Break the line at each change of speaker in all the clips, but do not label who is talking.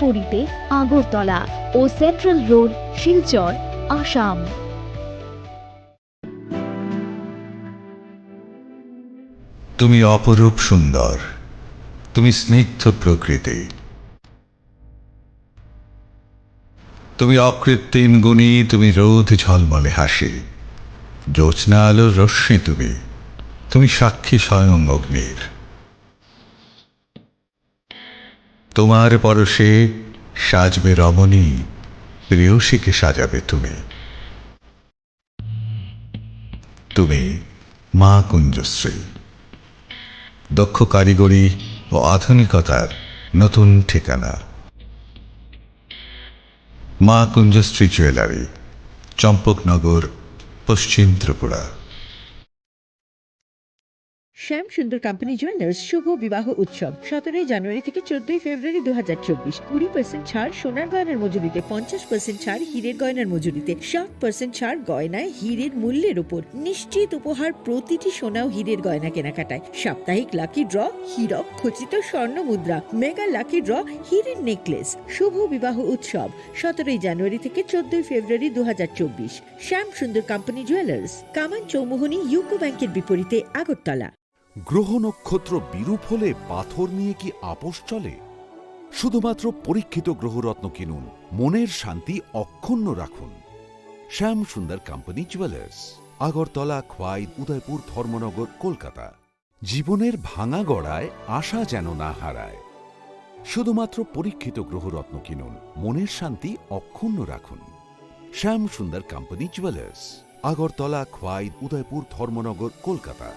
বিপরীতে আগরতলা ও central road, Silchar, Assam.
তুমি অপরূপ সুন্দর, তুমি স্নিগ্ধ প্রকৃতি, তুমি অকৃত্রিম গুণী, তুমি রোদ ঝলমলে হাসি, জ্যোৎস্না আলোর রশ্মি, তুমি তুমি সাক্ষী স্বয়ং অগ্নির। তোমার পরশে সাজবে রমণী, প্রেয়সীকে সাজাবে তুমি। তুমি মা কুঞ্জশ্রী, দক্ষ কারিগরি ও আধুনিকতার নতুন ঠিকানা। মা কুঞ্জশ্রী জুয়েলারি, চম্পকনগর, পশ্চিম ত্রিপুরা।
শ্যাম সুন্দর কোম্পানি জুয়েলার্স শুভ বিবাহ উৎসব 17 জানুয়ারি থেকে 14 ফেব্রুয়ারি 2024। 20% ছাড় সোনার গয়নার মজুরিতে, 50% ছাড় হীরের গয়নার মজুরিতে, 60% ছাড় গয়নায় হীরের মূল্যের উপর, নিশ্চিত উপহার প্রতিটি সোনা ও হীরের গয়না কেনাকাটায়, সাপ্তাহিক লাকি ড্র, হীরক খচিত স্বর্ণ মুদ্রা, মেগা লাকি ড্র, হীরের নেকলেস। শুভ বিবাহ উৎসব 17 জানুয়ারি থেকে 14 ফেব্রুয়ারি 2024। শ্যাম সুন্দর কোম্পানি জুয়েলার্স, কামান চৌমুহনী ইউকো ব্যাংকের বিপরীতে, আগরতলা।
গ্রহ নক্ষত্র বিরূপ হলে পাথর নিয়ে কি আপোষ চলে? শুধুমাত্র পরীক্ষিত গ্রহরত্ন কিনুন, মনের শান্তি অক্ষুণ্ণ রাখুন। শ্যাম সুন্দর কোম্পানি জুয়েলার্স, আগরতলা, খোয়াই, উদয়পুর, ধর্মনগর, কলকাতা। জীবনের ভাঙা গড়ায় আশা যেন না হারায়। শুধুমাত্র পরীক্ষিত গ্রহরত্ন কিনুন, মনের শান্তি অক্ষুণ্ণ রাখুন। শ্যাম সুন্দর কোম্পানি জুয়েলার্স, আগরতলা, খোয়াই, উদয়পুর, ধর্মনগর, কলকাতা।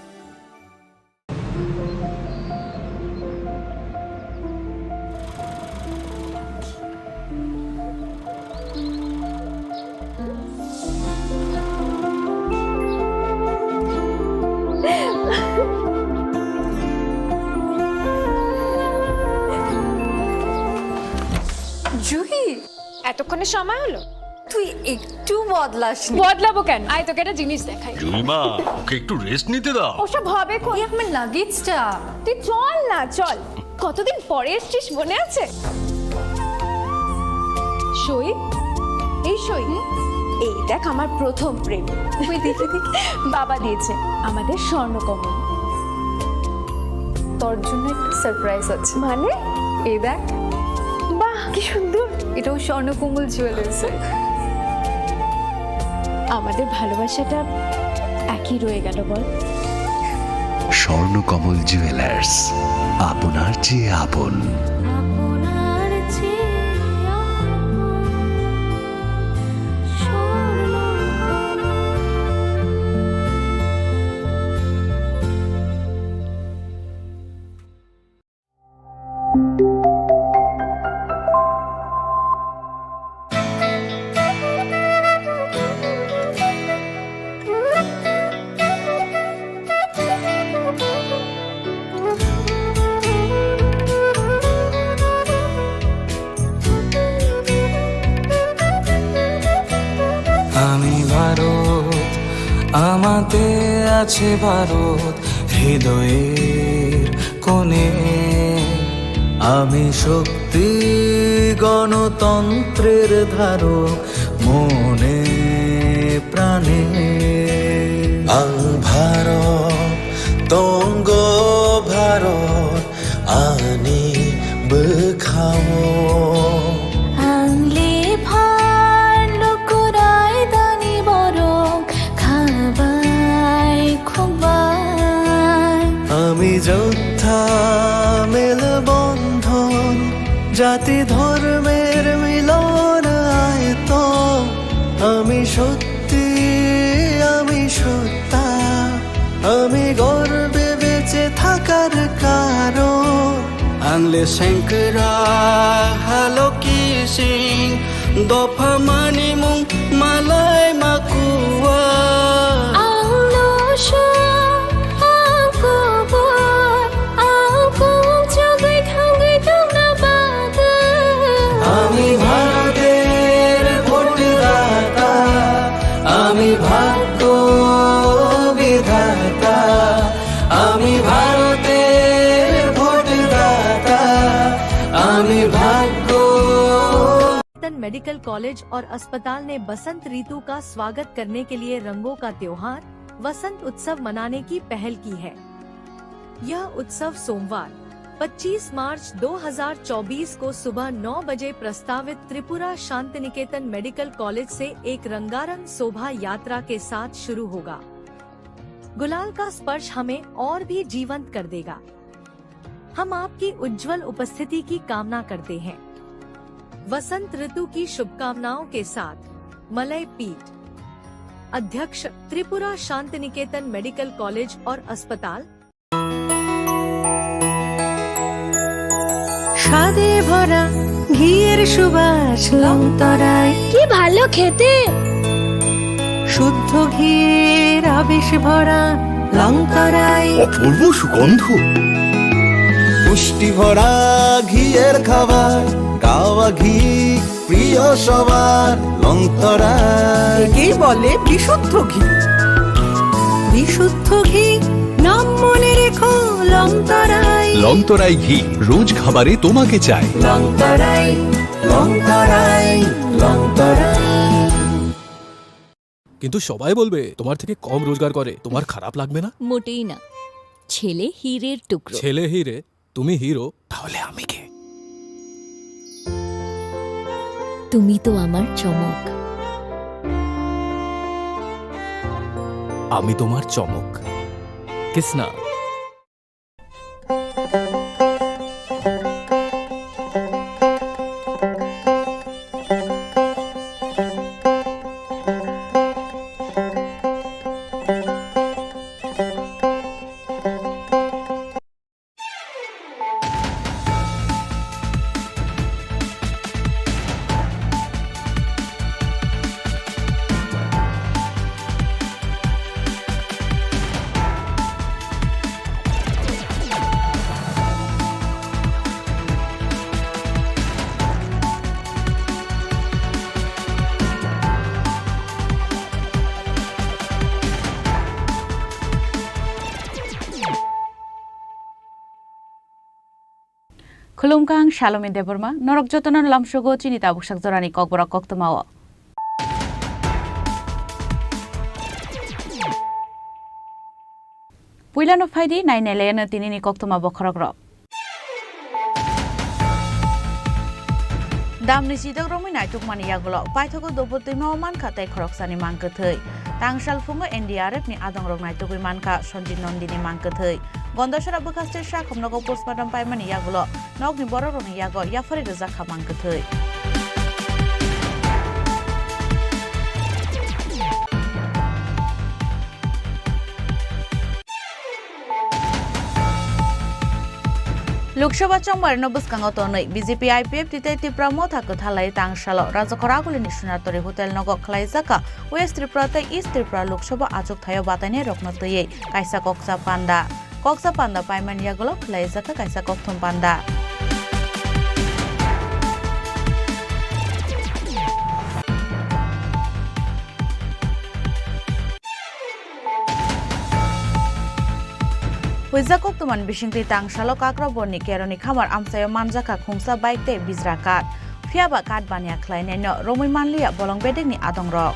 জুহি, এতক্ষণে সময় হলো?
তুই একটু বদলাসনি।
বদলাবো কেন? আয় তোকে একটা জিনিস দেখাই।
জুইমা, ওকে একটু রেস্ট নিতে দাও।
ওসব হবে কোন?
এই আমার লাগেজটা।
তুই চল না, চল। কতদিন পরে এসছিস, মনে আছে? সই, এই সই। এই দেখ আমার প্রথম প্রেম। তুই দেখে দেখে বাবা দিয়েছে আমাদের স্বর্ণকমল।
তোর জন্য একটা সারপ্রাইজ আছে।
মানে?
এই দেখ,
বাহ কি সুন্দর।
এটাও স্বর্ণকমল জুয়েলার্সে।
আমাদের ভালোবাসাটা একই রয়ে গেল বল।
স্বর্ণকমল জুয়েলার্স, আপনার চেয়ে আপন।
আমি ভারত, আমাতে আছে ভারত হৃদয়ের কোণে। আমি শক্তি গণতন্ত্রের ধারক মনে প্রাণে। ভারত তঙ্গ ভারত আনি বখাও। আমি যোদ্ধা মেলবন্ধন, জাতি ধর্মের মিলন আয়ত। আমি সত্যি, আমি সত্তা, আমি গর্বে বেঁচে থাকার কারণ। আংলে শঙ্করা হ্যালো কি সিং, দফা মানিমুং মালাই মাকুয়া। আমি ভারতের ভোটদাতা, আমি ভাগ্য বিধাতা। আমি ভারতের ভোটদাতা, আমি ভাগ্য
मेडिकल कॉलेज और अस्पताल ने बसंत ऋतु का स्वागत करने के लिए रंगों का त्योहार वसंत उत्सव मनाने की पहल की है। यह उत्सव सोमवार 25 मार्च 2024 को सुबह 9 बजे प्रस्तावित त्रिपुरा शांतिनिकेतन मेडिकल कॉलेज से एक रंगारंग शोभा यात्रा के साथ शुरू होगा। गुलाल का स्पर्श हमें और भी जीवंत कर देगा। हम आपकी उज्जवल उपस्थिति की कामना करते हैं। वसंत ऋतु की शुभकामनाओं के साथ मलय पीठ, अध्यक्ष त्रिपुरा शांतिनिकेतन मेडिकल कॉलेज और अस्पताल।
স্বাদে ভরা ঘিয়ের সুবাস লংতরায়
কি ভালো খেতে,
শুদ্ধ ঘিয়ের আবেশ ভরা লংতরায়
অপূর্ব সুগন্ধ।
পুষ্টি ভরা ঘিয়ের খাবার গাওয়া ঘি প্রিয় সবার লংতরায়
একেই বলে বিশুদ্ধ ঘি। বিশুদ্ধ ঘি নাম মনে রেখো লংতরায়।
লংতরাই ঘি রোজ খাবারে তোমাকে চাই।
লংতরায় লংতরায় লংতরায়।
কিন্তু সবাই বলবে তোমার থেকে কম রোজগার করে, তোমার খারাপ লাগবে না?
মোটেই না। ছেলে হীরের টুকরো।
ছেলে হিরে, তুমি হিরো, তাহলে আমি কে?
তুমি তো আমার চমক।
আমি তোমার চমক। Kisna?
Khulumkang Shalom Deborma, Norok Jotonan Lamshogo, Chinita Bushak Zorani Kokbora Koktomawa. Puilano Faidi, 9 Elena Tinini Koktoma Bokorogro. Damni Sidak Romi Naituk Maniagolo, Paitoko Dobotimo Manka, take Roxani Mankatui. Tangshal Fungo NDRF ni Adong Rog Naituki Manka, Sonji Nondini Mankatui. Gondoshara Bukaste Shak, Nogo Postmadam Paimani Yagulo, Nogni Boroni Yago, Yafari Zaka Mankatui. Lokshaba Chamber Nobus Kangotonoi, BJP IPF Titati Pramota Kuthalai Tangshalo, Razakoraguli Nishunatory Hotel Nogo Klaizaka, West Triprata, East Tripura Lokshaba Achok Thayo Batane Roknotoye, Kaisa Koksa Panda. Koksa Panda Paiman Yagolo, Klaizaka Kaisa Koktum Panda. Wizakok tuman Bishingti Tangshalo Kakro Boni Keroni Kamar Amsayo Manjaka Kumsa Baite Bizrakat. Fiaba Kat Banya Kleineno, Romi Manlia Bolong Beding ni Adong Rock.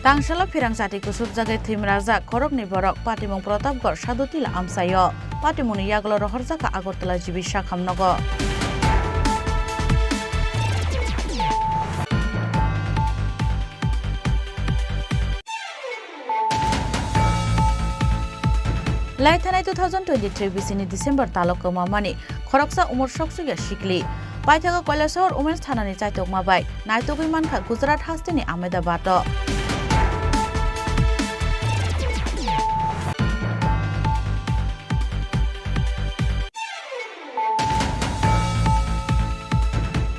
Tangshalo Pirang Sati Kusur Jagai Tim Raza, Korok ni Borok, Patimong Protapgor, Shadutila Amsayo, Patimuni Yaglo Rohorzaka Agortala Jibisha Kamnogo. Laitanai 2023 Bisini December Taloko Mamani, Koroksa Umur Shoksuga Shikli. Paitaka Kolasor Women's Tanani Chaitok Mabai, Naitoki Manka Gujarat Hastini Ahmedabato.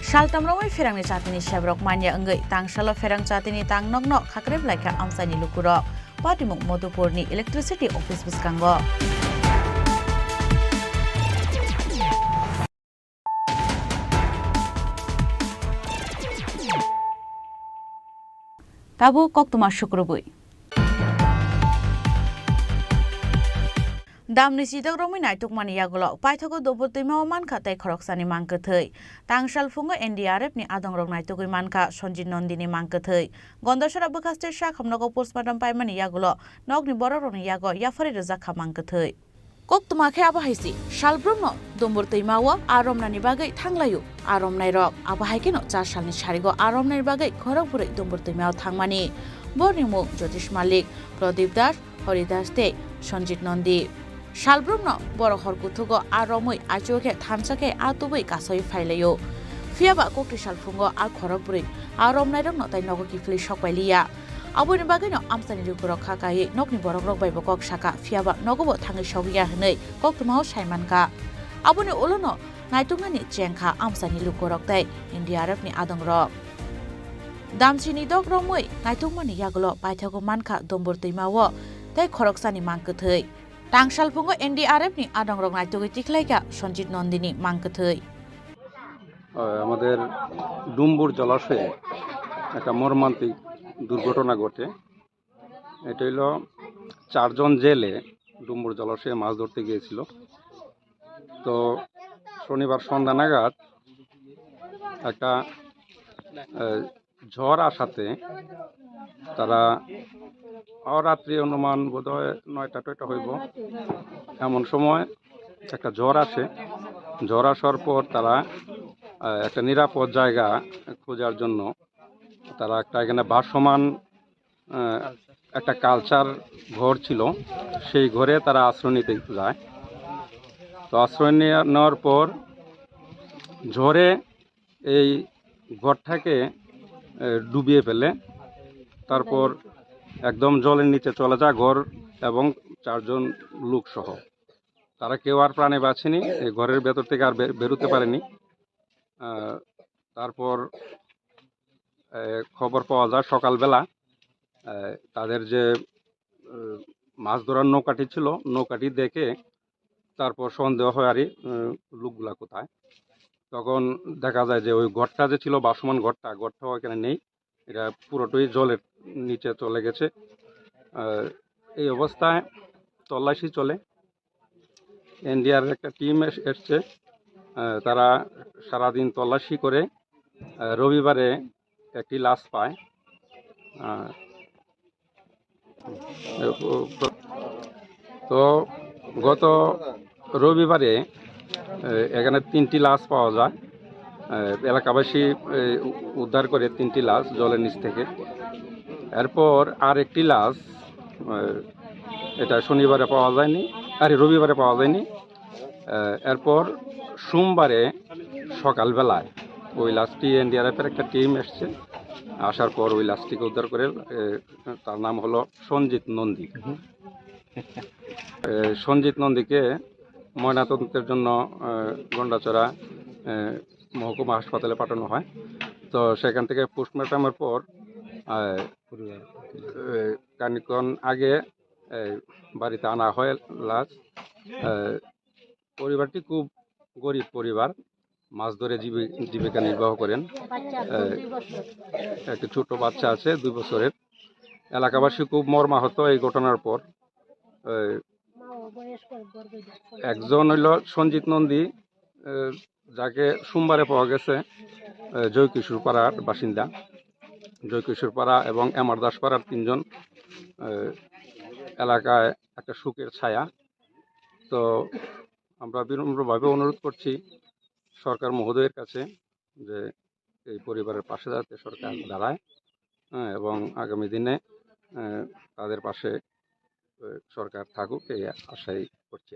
Shaltam Romi Ferang ni Chatini Shabrok Manya Engai, Tangshalo Ferang Chatini Tang Nogno, Kakreb like Amsani Lukuro, Patimuk Modupurni Electricity Office Biskango. Tabu Koktuma Shukrubui. Damni sidak romi naituk mani yagolo paithoko dobor timo manka tai khoroksani mangkathei tangsal fungo NDRF ni adong rok naitugui manka Sonjit Nondini mangkathei gondosara bakaste sha khamnago postmortem paimani yagolo nogni borok ni yago yafari reja khamangkathei kok tumakhe abahaisi salbrumno dombor teimawo aromnani bagai thanglayu aromnai rok abahaikeno 4 salni sarigo aromnai bagai khorok burai dombor teimawo thangmani bornimu Jyotish Malik Pradip Das Horidas Te Sonjit Nondi Salbrumno boro horkutugo aromoi ajoke thamsake atubui kasoi phailayo fiaba kokri salfungo ar khorok burai aromnai rok no tai nogo kifli sokpailiya aboni bagino amsani rukurok khakai nokni borok rok baibo kok saka fiaba nogobo thangi sogiya hnei koktumao saimanka aboni olono naitungani chengkha amsani lukurok tai NDRF ni adongrok damsini dok romoi naitungmani yaglo paithago manka dombor teimawo tai khoroksani mangkathei tangsal fungo NDRF ni adongrok naitugui tiklaika Sonjit Nondini mangkathei
আমাদের ডুম্বুর জলাশয়ে একটা মর্মান্তিক দুর্ঘটনা ঘটে এটা হলো 4 জন জেলে ডুম্বুর জলাশয়ে মাছ ধরতে গিয়েছিল তো শনিবার সন্ধ্যা নাগাদ একটা ঝড় আসাতে তারা রাত্রি অনুমান বোধহয় 9টা হইব এমন সময় একটা ঝড় আসে ঝড় আসার পর তারা একটা নিরাপদ জায়গা খোঁজার জন্য তারা একটা এখানে ভাসমান একটা কালচার ঘর ছিল সেই ঘরে তারা আশ্রয় নিতে যায় তো আশ্রয় নেওয়ার পর ঝড়ে এই ঘরটাকে ডুবিয়ে ফেলে তারপর একদম জলের নিচে চলে যায় ঘর এবং 4 জন লোক সহ তারা কেউ আর প্রাণে বাঁচেনি এই ঘরের ভেতর থেকে আর বেরোতে পারেনি তারপর খবর পাওয়া যায় সকালবেলা তাদের যে মাছ ধরার নৌকাটি ছিল নৌকাটি দেখে তারপর সন্দেহ হয় আরে লোকগুলা কোথায় তখন দেখা যায় যে ওই ঘরটা যে ছিল ভাসমান ঘরটাও এখানে নেই এটা পুরোটাই জলের নিচে চলে গেছে এই অবস্থায় তল্লাশি চলে NDR একটা টিম এসছে তারা সারাদিন তল্লাশি করে রবিবারে একটি লাশ পায় তো গত রবিবারে এখানে 3টি লাশ পাওয়া যায় এলাকাবাসী উদ্ধার করে 3টি লাশ জলের নিচ থেকে এরপর আর একটি লাশ এটা শনিবারে পাওয়া যায়নি রবিবারে পাওয়া যায়নি এরপর সোমবারে সকালবেলায় ওই লাশটি NDRF-এর একটা টিম এসছে আসার পর ওই লাশটিকে উদ্ধার করে তার নাম হলো সঞ্জিত নন্দী সঞ্জিত নন্দীকে ময়নাতদন্তের জন্য গন্ডাচড়া মহকুমা হাসপাতালে পাঠানো হয় তো সেখান থেকে পোস্টমর্টমের পর খানিকক্ষণ আগে বাড়িতে আনা হয় লাশ পরিবারটি খুব গরিব পরিবার মাছ ধরে জীবিকা নির্বাহ করেন একটা ছোট বাচ্চা আছে 2 বছরের এলাকাবাসী খুব মর্মাহত এই ঘটনার পর একজন হইল সঞ্জিত নন্দী যাকে সোমবারে পাওয়া গেছে জয়কিশোর পাড়ার বাসিন্দা জয়কিশোর পাড়া এবং এমআর দাস পাড়ার 3 জন এলাকায় একটা শোকের ছায়া তো আমরা বিনম্রভাবে অনুরোধ করছি সরকার মহোদয়ের কাছে যে এই পরিবারের পাশে যাতে সরকার দাঁড়ায় এবং আগামী দিনে তাদের পাশে সরকার থাকুক এই আশাই করছে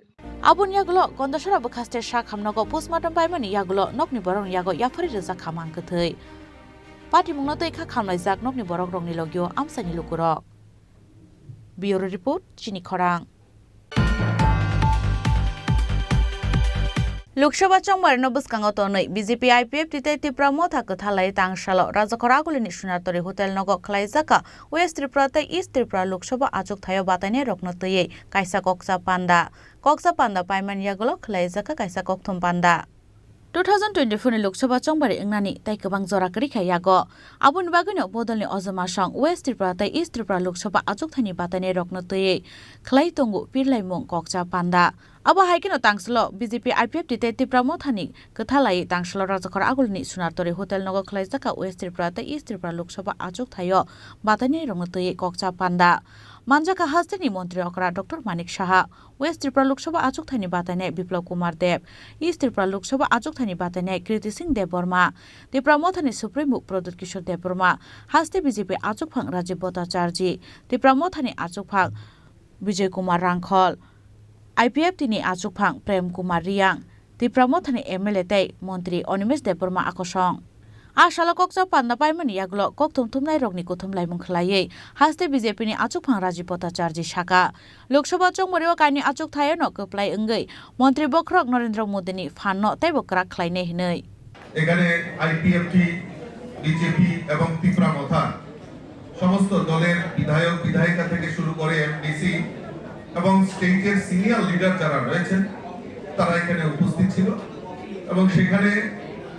abun yagulo gondosara bakaste sha khamnago postmortem paimani yagulo nokni borok yago yafari reja khamangkathei pati mungno tei kha khamlai jak nokni borok rokni logio amsani lukurok Bureau Report Chini Khorang Loksaha chongmarno bwskango tonoi BJP IPF titai Tripura thak thalai tangsalo rajakhoragulini sunatori hotel nogo khlaijaka West Tripura tei East Tripura Loksaha ajok thayo bataine rokno tei kaisa koksa panda paimani yagulo khlaijaka kaisa kokthum panda 2024 ni Loksaha chongbari engnani tai kabang jora kari khayago abun bagino bodolni ojoma song West Tripura tai East Tripura Loksaha ajok thani batane rokno toye khlai tongu pirlai mong kokcha panda abo haikino tangslo BJP IPF tite Tripura mothani kathalai tangslo rajakor agulni sunartore hotel nogo khlai jaka West Tripura tai East Tripura Loksaha ajok thayo batane rokno toye kokcha panda Manjaka Hasteni Mantri Okra Dr. Manik Saha, West Tripura Loksaha Ajok Thani Batane Biplab Kumar Dev, East Tripura Loksaha Ajok Thani Batane Kriti Singh Dev Burma, Tripura Mothani Supreme Pradut Kishore Dev Burma, Haste BJP Ajok Phang Rajiv Bhattacharjee, Tripura Mothani Ajok Phang Vijay Kumar Rangkhol, IPF Tini Ajok Phang Prem Kumar Riang, Tripura Mothani MLA Tei Mantri Onimesh Dev Burma Akosong. Ashala kokcha panda paimani yaglo kokthum thumnai rokni kuthum laimung khlaiye haste BJP ni Ajok Phang Rajiv Bhattacharjee Shaka Loksaha chongmariwa kaini Ajok thayo no koplai ongoi Mantri Bokrok Narendra Modi ni phanno taibo krak khlainei hinei
এখানে IPFT BJP এবং ত্রিপুরা মথা সমস্ত দলের বিধায়ক বিধায়িকা থেকে শুরু করে MDC এবং স্টেটের সিনিয়র লিডার যারা রয়েছেন তারা এখানে উপস্থিত ছিল এবং সেখানে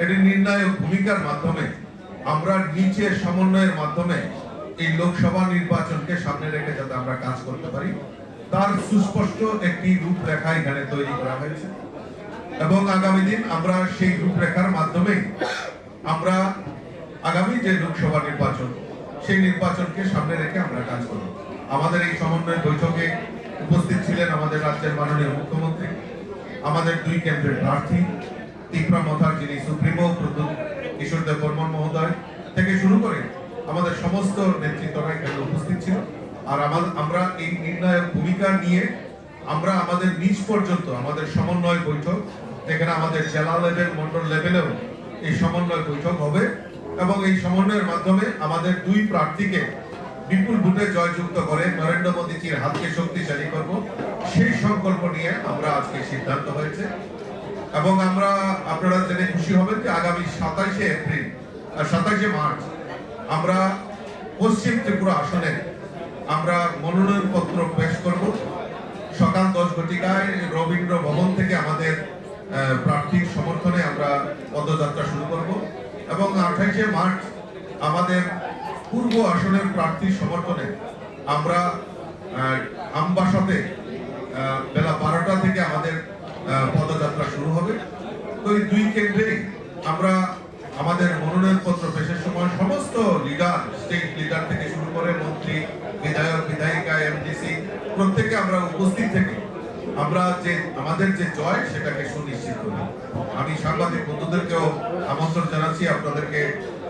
একটি নির্ণায়ক ভূমিকার মাধ্যমে আমরা নিচের সমন্বয়ের মাধ্যমে এই লোকসভা নির্বাচনকে সামনে রেখে যাতে আমরা কাজ করতে পারি তার সুস্পষ্ট একটি রূপরেখা এখানে তৈরি করা হয়েছে এবং আগামী দিন আমরা সেই রূপরেখার মাধ্যমে আমরা আগামী যে লোকসভা নির্বাচন সেই নির্বাচনকে সামনে রেখে আমরা কাজ করব আমাদের এই সমন্বয় বৈঠকে উপস্থিত ছিলেন আমাদের রাজ্যের মাননীয় মুখ্যমন্ত্রী আমাদের দুই কেন্দ্রের প্রার্থী ত্রিপুরা মথার যিনি সুপ্রিমো প্রদ্যুৎ কিশোর দেব বর্মন মহোদয় থেকে শুরু করে আমাদের সমস্ত নেতৃত্বরা এখানে উপস্থিত ছিল আর আমরা এই নির্ণায়ক ভূমিকা নিয়ে আমরা আমাদের নিচ পর্যন্ত আমাদের সমন্বয় বৈঠক যেখানে আমাদের জেলা লেভেল মন্ডল লেভেলেও এই সমন্বয় বৈঠক হবে এবং এই সমন্বয়ের মাধ্যমে আমাদের দুই প্রার্থীকে বিপুল ভোটে জয়যুক্ত করে নরেন্দ্র মোদীজির হাতকে শক্তিশালী করব সেই সংকল্প নিয়ে আমরা আজকে সিদ্ধান্ত হয়েছে এবং আমরা আপনারা জেনে খুশি হবেন যে আগামী 27শে এপ্রিল আর 27শে মার্চ আমরা পশ্চিম ত্রিপুরা আসনে আমরা মনোনয়নপত্র পেশ করব সকাল 10 ঘটিকায় রবীন্দ্র ভবন থেকে আমাদের প্রার্থীর সমর্থনে আমরা পদযাত্রা শুরু করব এবং 28শে মার্চ আমাদের পূর্ব আসনের প্রার্থীর সমর্থনে আমরা আমবাসাতে বেলা 12টা থেকে আমাদের পদযাত্রা শুরু হবে তো এই দুই কেন্দ্রে আমরা আমাদের মনোনয়নপত্র পেশের সময় সমস্ত লিডার স্টেট লিডার থেকে শুরু করে মন্ত্রী বিধায়ক বিধায়িকা এমডিসি প্রত্যেকে আমরা উপস্থিত থেকে আমরা যে আমাদের যে জয় সেটাকে সুনিশ্চিত করি আমি সাংবাদিক বন্ধুদেরকেও আমন্ত্রণ জানাচ্ছি আপনাদেরকে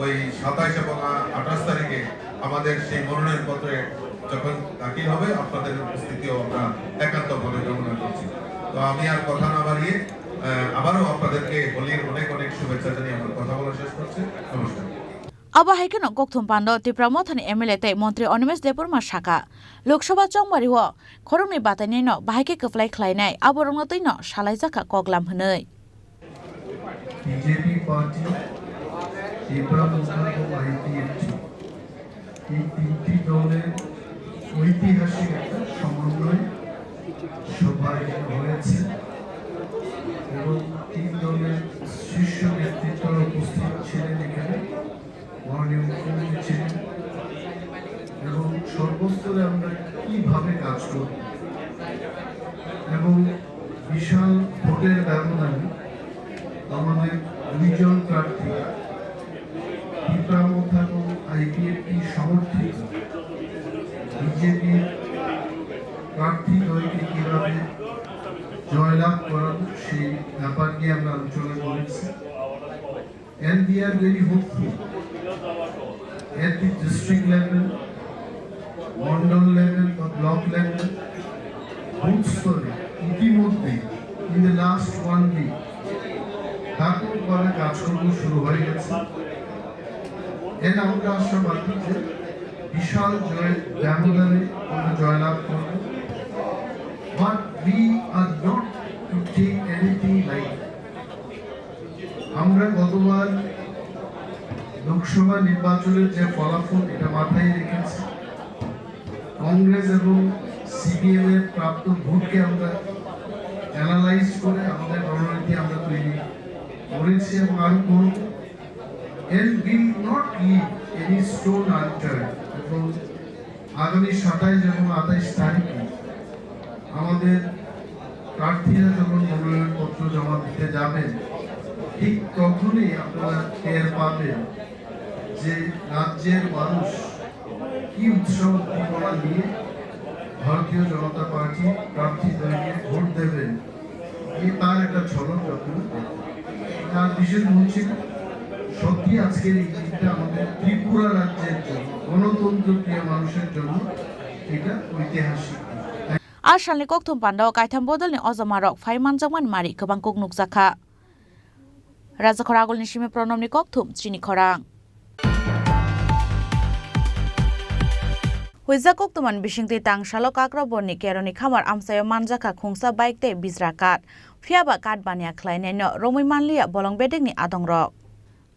ওই 27 এবং 28 তারিখে আমাদের সেই মনোনয়নপত্রে যখন দাখিল হবে আপনাদের উপস্থিতিও আমরা একান্তভাবে কামনা করছি তো আমি আর কথা না বাড়িয়ে আবারও আপনাদেরকে হোলির অনেক অনেক শুভেচ্ছা জানিয়ে আমার কথা বলা শেষ করছি নমস্কার
Aba haikano kokthum pando Tripura mothani MLA tei Mantri Onimesh Dev Burma Shaka Loksaha chongmari ho khoromni batani no bahaike kaflai khlainai aborongno toino salaijaka koglam hwnei
BJP party Tripura Motha ও আইপিএফটি এই তিনটি দলের ঐতিহাসিক একটা সমন্বয় সভা হয়েছে এবং তিন দলের শীর্ষ নেতৃত্বরা উপস্থিত ছিলেন এখানে মাননীয় মুখ্যমন্ত্রী ছিলেন এবং সর্বস্তরে আমরা কিভাবে কাজ করব এবং বিশাল ভোটের ব্যবধানে আমাদের দুইজন প্রার্থী ত্রিপুরা মোথা এবং আইপিএফটি সমর্থিত বিজেপির প্রার্থী দলকে কিভাবে জয়লাভ করানো সেই ব্যাপার নিয়ে আমরা আলোচনা করেছি and we are very hopeful at the district level, mandal level or block level both স্তরে ইতিমধ্যে in the last 1 week ব্যাপক ভাবে কাজকর্ম শুরু হয়ে গেছে এর আমরা আশাবাদী যে বিশাল ব্যবধানে আমরা জয়লাভ করব but we are not to take anything like আমরা গতবার লোকসভা নির্বাচনের যে ফলাফল এটা মাথায় রেখেছি কংগ্রেস এবং সিপিএম এর প্রাপ্ত ভোটকে আমরা অ্যানালাইজ করে আমাদের রণনীতি আমরা তৈরি করেছি এবং আরো করব and will not leave any stone unturned এবং আগামী 27 এবং 28 তারিখে আমাদের প্রার্থীরা যখন মনোনয়নপত্র জমা দিতে যাবেন ঠিক তখনই আপনারা টের পাবেন যে রাজ্যের মানুষ কি উৎসাহ উদ্দীপনা নিয়ে ভারতীয় জনতা পার্টি প্রার্থীদেরকে ভোট দেবেন এই তার একটা ঝলক আপনারা তার বিশেষ বলছি সত্যি আজকের এই দিনটা আমাদের ত্রিপুরা রাজ্যের জন্য গণতন্ত্র প্রিয় মানুষের জন্য এটা ঐতিহাসিক
Arsalni kokthum pandao kaitam bodolni ozamarok faimanjangman mari kobang kuknuk zakha. Raja Khoragulni shime pronomni kokthum chini khorang. Huiza koktuman bishingti tangshalo kakrabonni keroni khamar amsayo manjaka khungsa bike te bizrakat. Fiaba kat bania klaineno romui manlia bolong bedengni adongrok.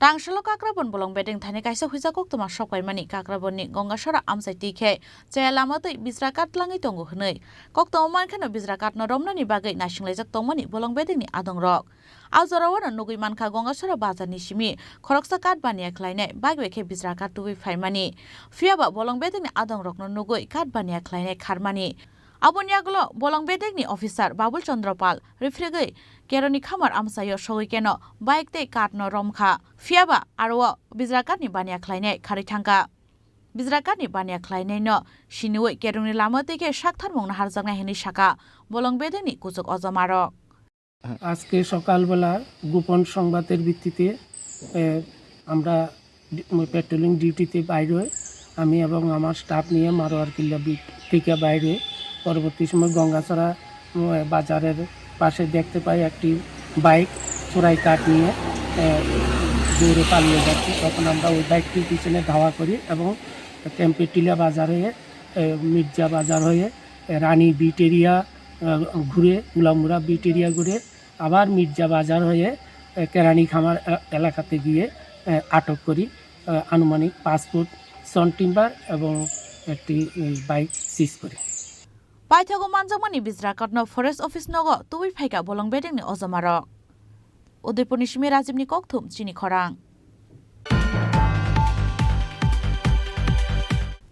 Tangshalo kakrabon bolong bedeng thani kaisa huiza koktuma shokai mani kakrabonni gongashara amsai tikhe chayalamatoi bizrakat langi tongo hnei. Koktoma mankhano bizrakat no romnani bagai nasinglajak tongmani bolong bedengni adongrok. Alzorawana nugui manka gongashara bazarni shimi khoroksa kat bania klaine bagwekhe bizrakat tubi phaimani. Fiaba bolong bedengni adongrokno nugui kat bania klaine kharmani. Aboniagulo bolong bedegni officer Babul Chandropal refregai keroni khamar amsayo sogoi keno bike te katno romkha fiaba arwo bizrakatni bania khlaine khari thangka bizrakatni bania khlaine no shinui keroni lama teke shakthar mongna harjagna heni shaka bolong bedegni kuchuk ojamaro
আজকে সকালবেলা গোপন সংবাদের ভিত্তিতে আমরা patrolling ডিউটিতে বাইরে হই আমি এবং আমার স্টাফ নিয়ে মারোয়ার কিল্লা থেকে বাইরে পরবর্তী সময় গঙ্গাচড়া বাজারের পাশে দেখতে পাই একটি বাইক চোরাই কাঠ নিয়ে দৌড়ে পালিয়ে যাচ্ছে তখন আমরা ওই বাইকটির পিছনে ধাওয়া করি এবং ক্যাম্পেটিলা বাজার হয়ে মির্জা বাজার হয়ে রানী বিট এরিয়া ঘুরে উলামুরা বিট এরিয়া ঘুরে আবার মির্জা বাজার হয়ে কেরানি খামার এলাকাতে গিয়ে আটক করি আনুমানিক 5 ফুট সন টিম্বার এবং একটি বাইক সিজ করি
Paithago manjamani bizrakatno forest office nogo tubi phaika bolong bedengni ojamaro Udaipurni shime Rajibni kokthum chini khorang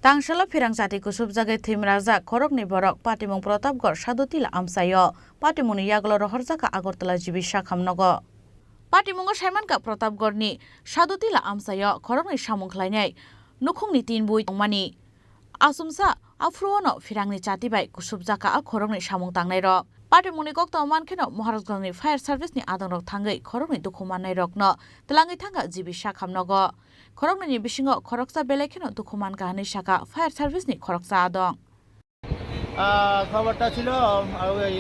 Tangshalo phirang jati kusub jagai thimraja khorokni borok Patimong Pratapgarh Sadutila amsayo Patimongni yaglo rohorjaka Agartala jibi shakham nogo Patimongo Saimanka Pratapgarhni Sadutila amsayo khorokni samung khlainai nukhungni tin bui tongmani Asumsa Afruono firangni chatibai kusubjaka a khorongni samung tangnai rok Patimongni kokto mankheno Maharashtrani fire service ni adongrok thangai khorongni dukhumanai rokno telangi thanga jibi shakham nogo khorongni bisingo khoroksa belekheno dukhuman kahani shaka fire service ni khoroksa adong
খবরটা ছিল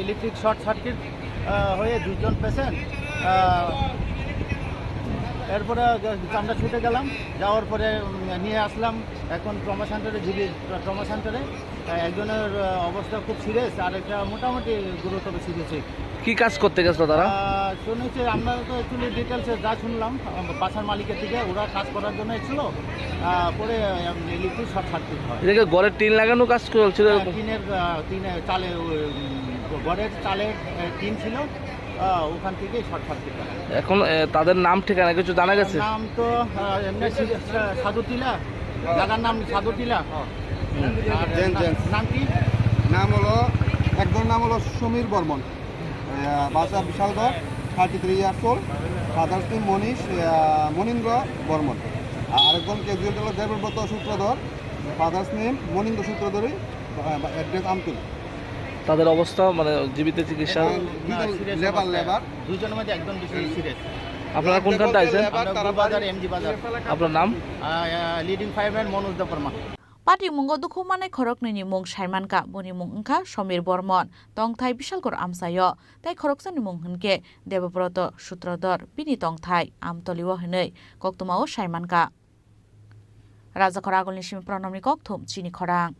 electric short circuit হয়ে দুজন patient এরপরে আমরা ছুটে গেলাম যাওয়ার পরে নিয়ে আসলাম এখন ট্রমা সেন্টারে জিবি ট্রমা সেন্টারে একজনের অবস্থা খুব সিরিয়াস আর একটা মোটামুটি গুরুতর সিরিয়াস
কি কাজ করতে গেছিল তারা
শুনেছি আমরা তো অ্যাকচুয়ালি ডিটেলসে যা শুনলাম বাসার মালিকের থেকে ওরা কাজ করার জন্য এসেছিল পরে ইলেকট্রিক শর্ট সার্কিট হয়
এদিকে ঘরের টিন লাগানো কাজ চলছিল
টিনের চালে ঘরের চালের টিন ছিল ওখান থেকে শর্ট সার্কিট
এখন তাদের নাম ঠিকানা কিছু জানা গেছে
নাম তো এমনি সাধুটিলা জায়গার নাম সাধুটিলা নাম কি
নাম হলো একজন নাম হলো সমীর বর্মন বাসা Bishalgarh 33 years old father's name Manindra Barman আরেকজন ক্যাজুয়াল হলো দেবব্রত সূত্রধর ফাদার্স নেম মনীন্দ্র সূত্রধরী অ্যাড্রেস আমতুল
তাদের অবস্থা মানে জীবিত চিকিৎসা
লেবার
দুজনের মধ্যে একদম সিরিয়াস
আপনারা কোনখানটা আছেন
বাজার এমজি বাজার
আপনার নাম
leading fireman Manoj Debbarma
Patimongo dukhumanai khorokni mung Saimanka boni mung wngkha Somir Bormon tongthai Bishalgarh amsayo tai khoroksani mung hwnke Devabroto Sutrodhar bini tongthai amtoliwo hwnei koktumao Saimanka Raja Khoragulni shime pronomni kokthum chini khorang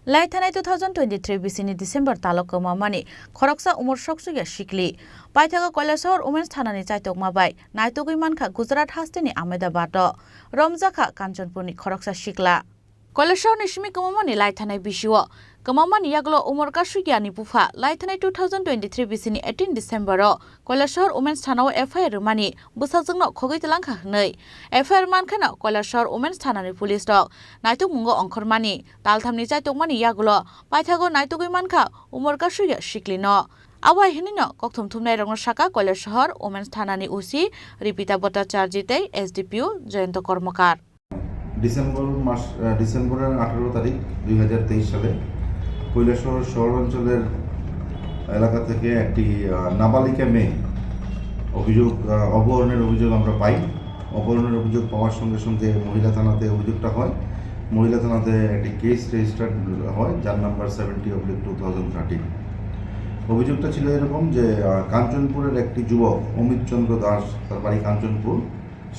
Laithanai 2023 bisini December taloko mamani khoroksa umor soksuya shikli Paithago Kailasahar Women's Thanani chaitokma bai naitogui mankha Gujarat hasteni Ahmedabad Romjakha Kanchanpurni khoroksa shikla Kailasahar ni shimi kamamani laithanai bisio Kemamani yaglo umur kasugia ni pufa laithanai 2023 bisini 18 December Koilashahar Women's Thana FIR rumani busajungno khogoi telangkha hnei FIR mankhana Koilashahar Women's Thana ni police dok naituk mungo ongkhormani talthamni chaitokmani yaglo paithago naitugoi mankha umur kasugia shiklino Awai hinino kokthum thumnai rongno saka Koilashahar Women's Thana ni UC Ripita Bhattacharya tei SDPO Jayanto Kormokar
ডিসেম্বরের 18 তারিখ 2023 সালে কৈলাসহর শহর অঞ্চলের এলাকা থেকে একটি নাবালিকা মেয়ে অপহরণের অভিযোগ আমরা পাই। অপহরণের অভিযোগ পাওয়ার সঙ্গে সঙ্গে মহিলা থানাতে অভিযোগটা হয়। মহিলা থানাতে একটি কেস রেজিস্টার্ড হয় যার নাম্বার 70/2013। অভিযোগটা ছিল এরকম যে কাঞ্চনপুরের একটি যুবক অমিত চন্দ্র দাস, তার বাড়ি কাঞ্চনপুর,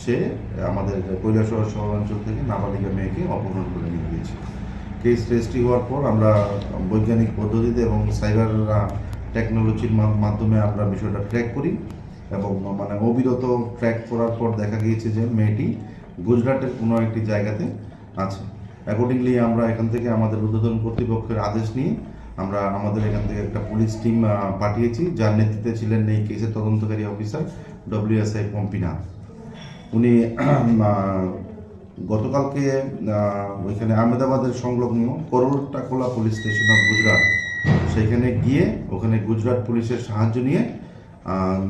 সে আমাদের কৈলাসহর শহরাঞ্চল থেকে নাবালিকা মেয়েকে অপহরণ করে নিয়ে গিয়েছে। কেস রেজিস্ট্রি হওয়ার পর আমরা বৈজ্ঞানিক পদ্ধতিতে এবং সাইবার টেকনোলজির মাধ্যমে আমরা বিষয়টা ট্র্যাক করি এবং অবিরত ট্র্যাক করার পর দেখা গিয়েছে যে মেয়েটি গুজরাটের কোনো একটি জায়গাতে আছে। অ্যাকর্ডিংলি আমরা এখান থেকে আমাদের ঊর্ধ্বতন কর্তৃপক্ষের আদেশ নিয়ে আমরা আমাদের এখান থেকে একটা পুলিশ টিম পাঠিয়েছি, যার নেতৃত্বে ছিলেন এই কেসের তদন্তকারী অফিসার WSI পম্পিনাথ। উনি গতকালকে ওইখানে আহমেদাবাদের সংলগ্ন করোলটাখোলা পুলিশ স্টেশন অফ গুজরাট সেখানে গিয়ে ওখানে গুজরাট পুলিশের সাহায্য নিয়ে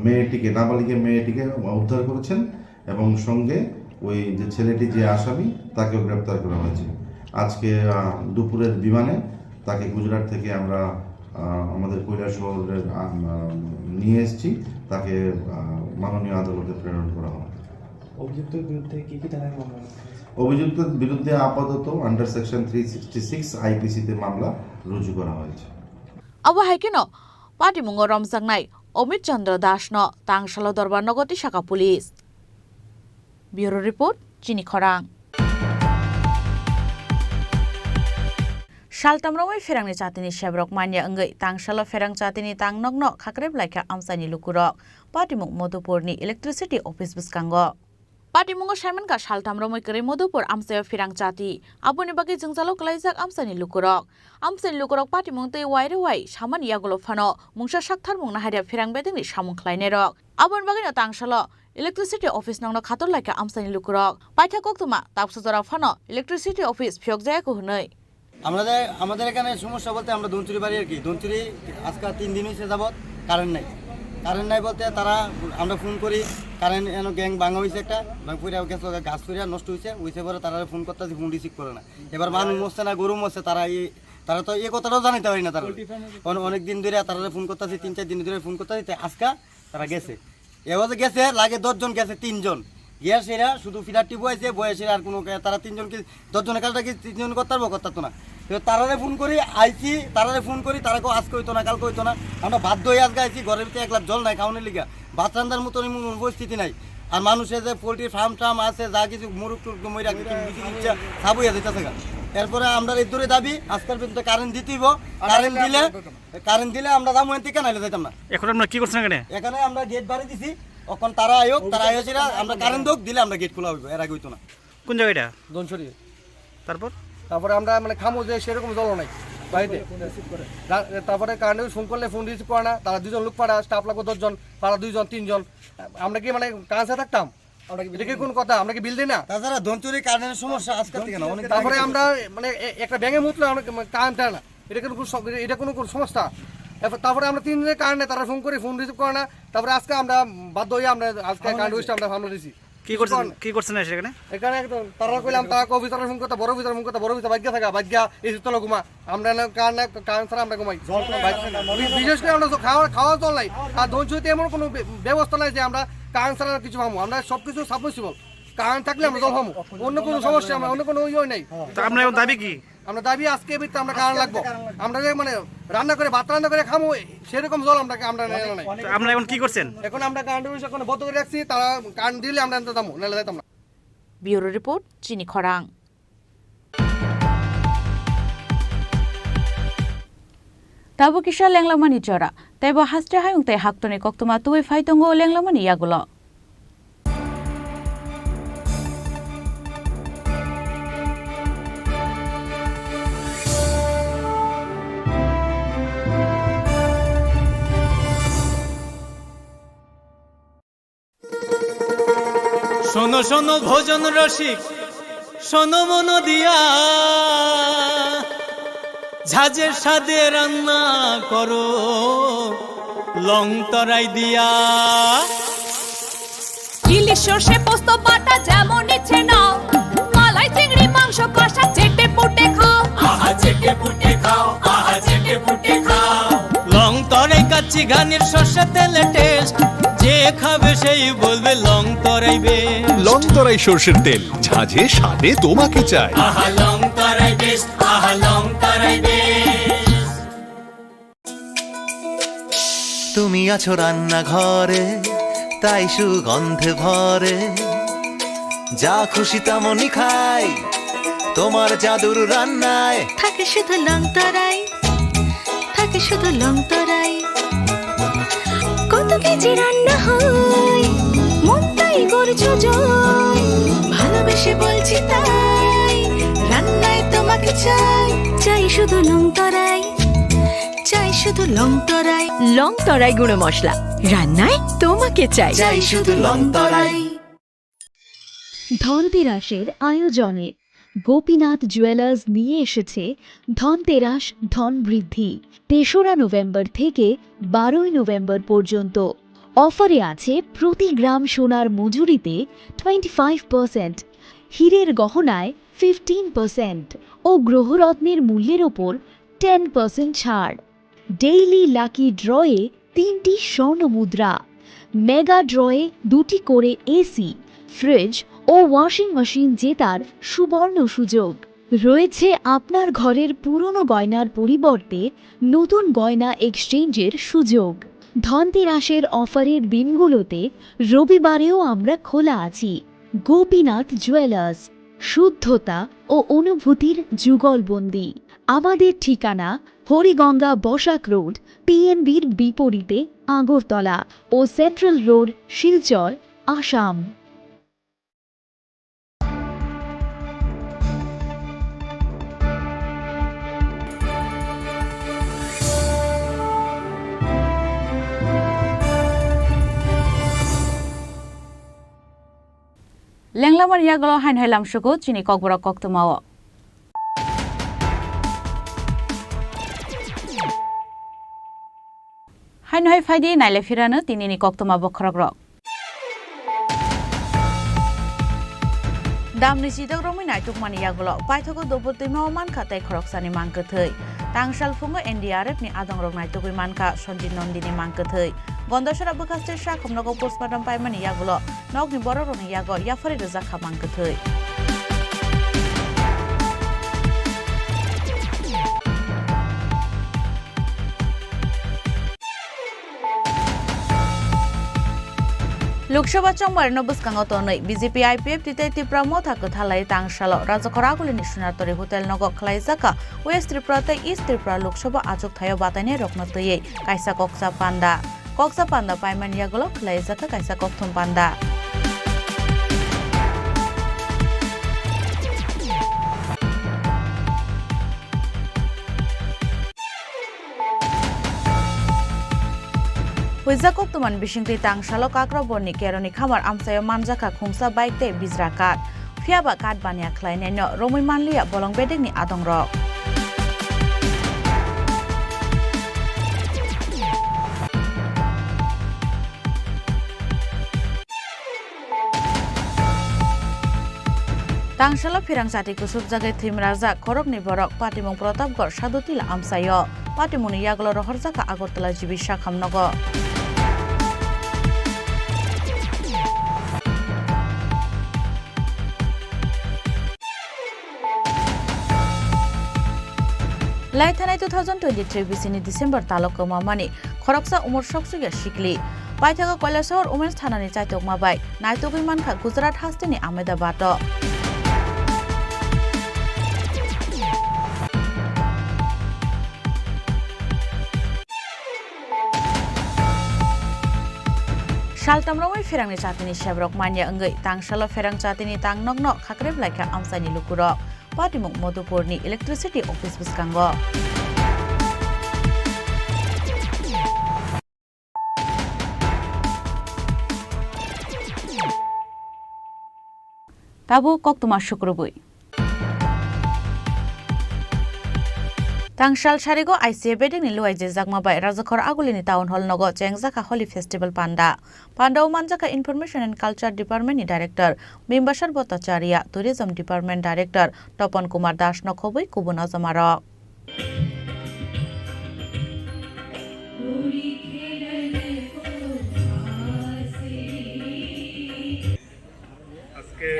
মেয়েটিকে, নাবালিকা মেয়েটিকে উদ্ধার করেছেন এবং সঙ্গে ওই যে ছেলেটি যে আসামি তাকেও গ্রেপ্তার করা হয়েছে। আজকে দুপুরের বিমানে তাকে গুজরাট থেকে আমরা আমাদের কৈলাসহরের নিয়ে এসেছি, তাকে মাননীয় আদালতে প্রেরণ করা হবে।
অভিযুক্তের বিরুদ্ধে কি থানায় মামলা?
অভিযুক্তের বিরুদ্ধে আপাতত আন্ডার সেকশন 366 আইপিসিতে মামলা রুজু করা হয়েছে।
Awa haikino pati mungo romjangnai Omit Chandra Das no Tangsalo Dorbar Nogoti Shaka Police. Bureau Report Chini Khorang. Shaltamromai ferangni chatini shebrok manya engai Tangsalo ferang chatini tangnokno khakreb laika amsani lukurok Patimung Modupurni Electricity Office biskango. Patimungo Simon ka Shaltamromai kere Modupur amsayo ferang chati aboni bagi jengzalo klaijak amsani lukurok amsani lukurok Patimung tei waire wai saman yagulo phano mungsa sakthar mungna haria ferang bedingni samung khlainerok abon bagi no Tangsalo Electricity Office nongno khator laika amsani lukurok paitha koktuma tapsujora phano Electricity Office phiok jaya ko hunai
আমাদের এখানে সমস্যা বলতে আমরা ধনচুরি বাড়ি আর কি ধনচুরি আজকে 3 দিন হয়েছে যাবত কারেন্ট নাই বলতে তারা আমরা ফোন করি কারেন্ট এন গ্যাং ভাঙা হয়েছে একটা পুরা গাছ পুরা নষ্ট হয়েছে পরে তারা ফোন করতেছি ফোন রিসিভ করে না এবার মানুষ মরছে না গরু মরছে তারা তো এই কথাটাও জানাতে পারি না তারা অনেক দিন ধরে তারা ফোন করতেছি 3-4 দিন ধরে ফোন করতেছি আজকে তারা গেছে এবার গেছে লাগে 10 জন গেছে 3 জন গিয়াসেরা শুধু ফিডারটি বয়সের আর কোনো তারা 3 জনকে 10 জনের কালটা কি 3 জন করতে না তারারে ফোন করি আইছি তারারে ফোন করি তারা কেউ আজকে হইতো না কালকে হইতো না আমরা বাধ্য হয়ে আজকে আইছি ঘরের ভিতরে 1 গ্লাস জল নাই খাওয়ানোর লিগা ভাত রান্নার মতো পরিস্থিতি নাই আর মানুষের যে পোলট্রি ফার্ম আছে যা কিছু মুরুখ টুক মইরা কিছু ইচ্ছা সব হইয়া যেতেছে এরপরে আমরা এই দূরে দাবি আজকের পর্যন্ত কারেন্ট দিতেইব কারেন্ট দিলে আমরা দাম হইতে কেন আইলে যাইতাম না এখন আমরা কি করছেন এখানে আমরা গেট বাড়ি দিছি এখন তারা আয়োছিরা আমরা কারেন্ট দোক দিলে আমরা গেট খোলা হইব এর আগে হইতো না কোন জায়গাটা দনসরি তারপরে আমরা খামো যে সেরকম জল নাই বাড়িতে তারপরে কারেন্ট ফোন করলে ফোন রিসিভ করে না তারা 2 জন লোক পাড়া স্টাফ লাগবে 10 জন পাড়া 2 জন 3 জন আমরা কি কাছে থাকতাম আমরা কি এটা কোন কথা আমরা কি বিল দিই না তাছাড়া ধনচুরি কারেন্টের সমস্যা আজকাল থেকে না তারপরে আমরা একটা ব্যাঙে মুতলে আমরা কারেন্ট দেয় না এটা কোনো সমস্যা তারপরে আমরা 3 দিনের কারণে তারা ফোন করে ফোন রিসিভ করে না তারপরে আজকে আমরা বাধ্য হয়ে আমরা আজকে কারেন্ট হইছে আমরা মামলা দিছি কি করছেন এখানে একদম তারা কইলাম তারা অফিসার ফোন করতে বড় অফিসার ফোন করতে বড় অফিসার ভাগ্য এই তো ঘুমা আমরা কারণ ছাড়া আমরা ঘুমাই বিশেষ করে আমরা খাওয়া চল নাই আর ধনচুরিতে এমন কোনো ব্যবস্থা নাই যে আমরা কারণ ছাড়া কিছু পাবো আমরা সবকিছু সাবমিসিবল কারণ থাকলে আমরা জল পাবো অন্য কোনো সমস্যা আমরা অন্য কোনো ইয়ে নাই আমরা দাবি কি আমরা দাবি আজকে ভিতরে আমরা কারণ লাগবো আমরা রান্না করে ভাত রান্না করে খামো সেরকম জল আমরা আমরা এখন কি করছেন এখন আমরা কারেন্ট এখন বন্ধ করে রাখছি তারা কারেন্ট দিলে আমরা দামো নাহলে যাইতাম না
ব্যুরো রিপোর্ট চিনি খরাং Tabu kisha lenglamani jora taibo hastra hayung te haktoni koktuma tuwe faitongo lenglamani yagulo
শোনো শোনো ভোজন রসিক, শোনো মন দিয়া, ঝাঁঝের স্বাদে রান্না করো লং তরাই দিয়া।
ইলিশ সর্ষে পোস্ত বাটা যেমন ইচ্ছে নাও, মালাই চিংড়ি মাংস কষা চেটে পুটে খাও,
আহা চেটে পুটে খাও, আহা চেটে পুটে খাও। লং তরাই কাচ্চি ঘানির সর্ষে তেলে টেস্ট, যে খাবে সেই বলবে লং তরাই বেশ।
লং তরাই সর্ষের তেল, ঝাঁঝে স্বাদে তোমাকে চাই।
আহা লং তরাই বেশ, আহা লং তরাই বেশ।
তুমি আছো রান্নাঘরে, তাই সুগন্ধে ভরে, যা খুশি তেমনই খাই, তোমার জাদুর রান্নায়
থাকে শুধু লং তরাই, থাকে শুধু লং তরাই। কত কেজি রান্না হয়, মন তাই করছো জয়, ভালোবেসে বলছি তাই, রান্নায় তোমাকে চাই, চাই শুধু লং তরাই, চাই শুধু লং তরাই। লং তরাই গুঁড়ো মশলা, রান্নায় তোমাকে চাই, চাই শুধু লং তরাই।
ধনতেরাসের আয়োজনে গোপীনাথ জুয়েলার্স নিয়ে এসেছে ধনতেরাস ধন বৃদ্ধি। ৩রা নভেম্বর থেকে ১২ই নভেম্বর পর্যন্ত অফারে আছে প্রতি গ্রাম সোনার মজুরিতে 25%, হীরের গহনায় 15% ও গ্রহরত্নের মূল্যের ওপর 10% ছাড়। ডেইলি লাকি ড্রয়ে 3টি স্বর্ণ মুদ্রা, মেগা ড্রয়ে 2টি করে এসি, ফ্রিজ ও ওয়াশিং মেশিন জেতার সুবর্ণ সুযোগ রয়েছে। আপনার ঘরের পুরনো গয়নার পরিবর্তে নতুন গয়না এক্সচেঞ্জের সুযোগ। ধনতেরাসের অফারের দিনগুলোতে রবিবারেও আমরা খোলা আছি। গোপীনাথ জুয়েলার্স, শুদ্ধতা ও অনুভূতির যুগলবন্দি। আমাদের ঠিকানা হরিগঙ্গা বসাক রোড, পিএনবির বিপরীতে আগরতলা ও সেন্ট্রাল রোড, শিলচর, আসাম।
লেংলামার ইয়াগল হাইন হাইলাম সুগু চিনি ককবরা কক্তমাও হাইন হাই ফাইদি নাইলে ফিরানো তিনিনি কক্তমা বখরক রক দামনি সিদক রমি নাইটুক মানি ইয়াগল পাইথক দবতৈ মান খাতাই খরকসানি মানকথৈ তাংসাল ফুঙ্গ NDRF ni adong rok naitugui manka Sonjit Nondini mankethৈ গন্ধসরা বখাস্তে সাখমনগো পোস্টমর্টম পাইমানি ইয়াগুলো নগনি বড় রনি ইয়াগো ইয়াফারি রোজা খামাঙ্কথৈ লোকসভা চংবার নবস্কাঙ্গ তनै বিজেপি আইপিএফ তিতাই ত্রিপুরা মথাকো থালাই তাংসাল রাজখরাগুলি নিশুনাতরি হোটেল নগ খলাইজাকা ওয়েস্ট ত্রিপুরাতে ইস্ট ত্রিপুরা লোকসভা আজক থায় বাতাইনে রকনতयै কাইসা কক্সা পান্ডা পাইমানিয়াগুলো খলাইজাকা কাইসা ককথম পান্ডা Huizakok tuman bisingti tangsalo kakraboni keroni khamar amsayo manjaka khungsa bike te bizra kat fiaba kat bania khlaine no romui manlia bolong bedek ni adong rok tangsalo firang sati kusuk jagai thimraja khorok ni borok patimong protapgor sadotila amsayo patimoni yaglo rohorjaka agortala jibisha khamnogo Laithanai 2023 bisini December taloko mamani khoroksa umor soksuya shikli paithaga Kailasahar Women's Thanani chaitok mabai naitogui mankha Gujarat hasteni Ahmedabad Saltamromai ferangni chatini shabrok manya engai tangsalo ferang chatini tangnokno khakreb laika amsani lukuro Patimok Modupurni Electricity Office Biskango Tabu kok tuma syukrubui. Tangshal Sharigo ICA Beding ni luai je Zakma bai Rajakhor Agulini Town Hall nogo Chengzaka Holi Festival Panda. Panda Umanjaka Information and Culture Department ni Director Bimbashar Bhattacharya, Tourism Department Director Topon Kumar Das Nokhobui Kubuna Zamara.
আজকে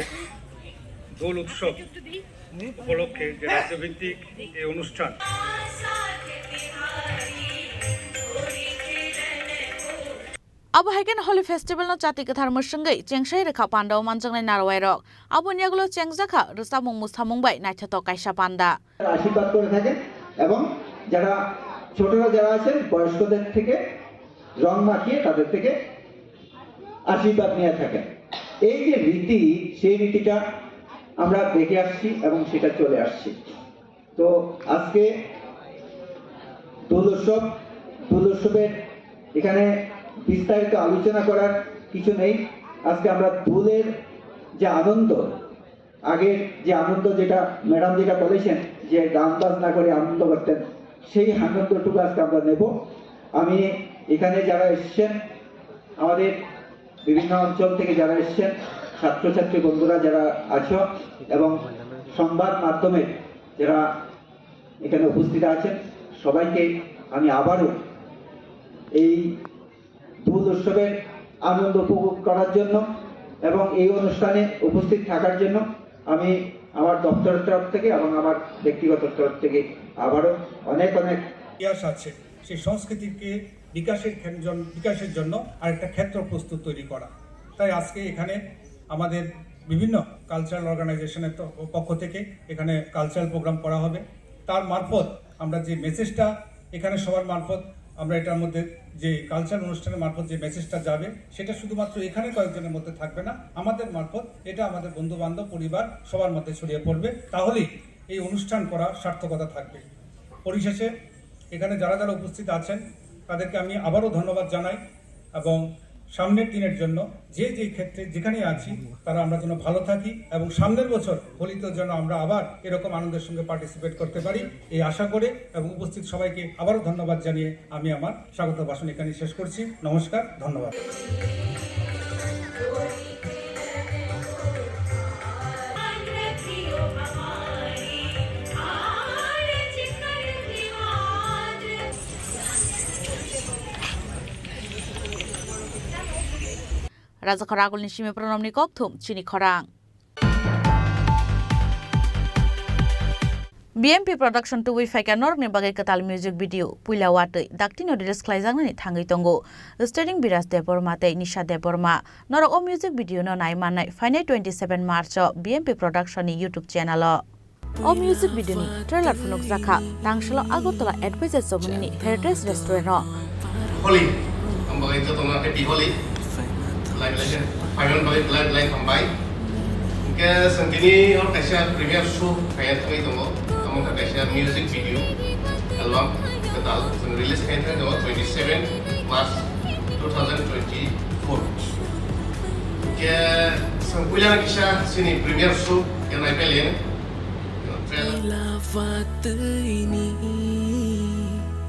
দোল উৎসব উপলক্ষে যে রাজ্যভিত্তিক এই অনুষ্ঠান
Abu Hagen Holi Festival no chati kathar musungai chengsai rekha panda umanjangnai narwai rok abu niagulo chengzakha rusamung musamung bai naithato kaisa panda
আশীর্বাদ করে থাকেন এবং যারা ছোটরা যারা আছেন বয়স্কদের থেকে রং মাখিয়ে তাদের থেকে আশীর্বাদ নিয়ে থাকেন এই যে রীতি সেই রীতিটা আমরা দেখে আসছি এবং সেটা চলে আসছে তো আজকে দোল উৎসবের এখানে বিস্তারিত আলোচনা করার কিছু নেই আজকে আমরা দোলের যে আনন্দ আগের যে আনন্দ যেটা ম্যাডাম যেটা বলেছেন যে গান বাজনা করে আনন্দ করতেন সেই আনন্দটুকু আজকে আমরা নেব আমি এখানে যারা এসেছেন আমাদের বিভিন্ন অঞ্চল থেকে যারা এসেছেন ছাত্রছাত্রী বন্ধুরা যারা আছো এবং সংবাদ মাধ্যমে যারা এখানে উপস্থিত আছেন সবাইকে আমি আবারও এই দোল উৎসবের আনন্দ উপভোগ করার জন্য এবং এই অনুষ্ঠানে উপস্থিত থাকার জন্য আমি আমার দপ্তরের তরফ থেকে এবং আমার ব্যক্তিগত তরফ থেকে আবারও অনেক অনেক
ইতিহাস আছে সেই সংস্কৃতিকে বিকাশের জন্য আরেকটা ক্ষেত্র প্রস্তুত তৈরি করা তাই আজকে এখানে আমাদের বিভিন্ন কালচারাল অর্গানাইজেশনের পক্ষ থেকে এখানে কালচারাল প্রোগ্রাম করা হবে তার মারফত আমরা যে মেসেজটা এখানে সবার মারফত আমরা এটার মধ্যে যে কালচারাল অনুষ্ঠানের মারফত যে মেসেজটা যাবে সেটা শুধুমাত্র এখানে কয়েকজনের মধ্যে থাকবে না আমাদের মারফত এটা আমাদের বন্ধু বান্ধব পরিবার সবার মধ্যে ছড়িয়ে পড়বে তাহলেই এই অনুষ্ঠান করার সার্থকতা থাকবে পরিশেষে এখানে যারা যারা উপস্থিত আছেন তাদেরকে আমি আবারও ধন্যবাদ জানাই এবং সামনের দিনের জন্য যে ক্ষেত্রে যেখানে আছি তারা আমরা যেন ভালো থাকি এবং সামনের বছর হোলিতে যেন আমরা আবার এরকম আনন্দের সঙ্গে পার্টিসিপেট করতে পারি এই আশা করে এবং উপস্থিত সবাইকে আবারও ধন্যবাদ জানিয়ে আমি আমার স্বাগত ভাষণ এখানে শেষ করছি নমস্কার ধন্যবাদ
Rajakhor Agulini Shime Pranamni Kopthum Chini Khorang BMP production to Wifaka Norni Bagai Katal music video Puila Wate Daktino Diris Klaizangani Tangi Tongo Studying Biras Debormate Nisha Deborma Noro O music video no Naimana Fine 27 March BMP production ni YouTube channel O music video ni trailer funok zakha Nangshalo Agotola Advisor Somuni Heritage Restaurant
Holy Ambagai Jotona Happy Holy Final line combine. Ke sangkini or kaisa premiere show kaya thangai tongo. Among kaisa music video album katal sang release kaya thangai 27 March 2024. Ke sangkuila kaisa sini premiere show yang naik pelin.
Lafat ini